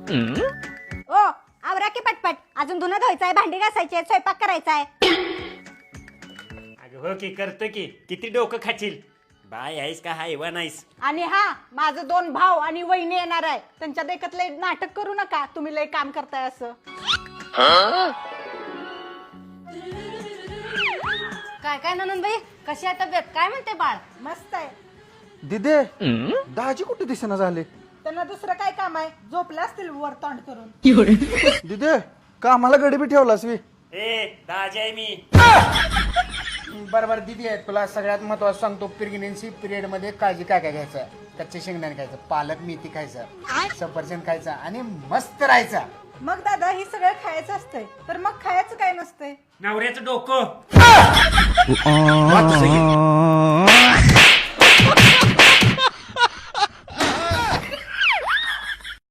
ओ आवरा की पटपट, अजून धुणं धुवायचंय, भांडी घासायची, स्वयंपाक करायचाय. अगं हो की करतो की, किती डोकं खाशील. बाय आहेस का हैवान आहेस. आणि हा माझं 2 भाऊ आणि वहिनी येणार आहे, त्यांच्या देखत लय नाटक करू नका, तुम्ही लय काम करताय असं. काय काय ननंदबाई, कशी आहे तब्येत, काय म्हणते बाळ? मस्त आहे. दिदे दाजी कुठे दिसेना झाले. त्यांना दुसरं काय काम आहे, झोपले असतील वर तोंड करून. दिदे कामाला गडी बी ठेवलास मी. ए दाजी आहे मी. बरोबर दिदी आहे. तुला सगळ्यात महत्वाचं सांगतो, प्रेग्नेन्सी पिरियड मध्ये काळजी काय काय घ्यायचं. कच्चे शेंगदाणे खायचं, पालक मेथी खायचं, सफरचंद खायचं आणि मस्त राहायचं. मग दादा ही सगळं खायचं असतंय, तर मग खायचं काय नसतंय. नवऱ्याचं डोकं.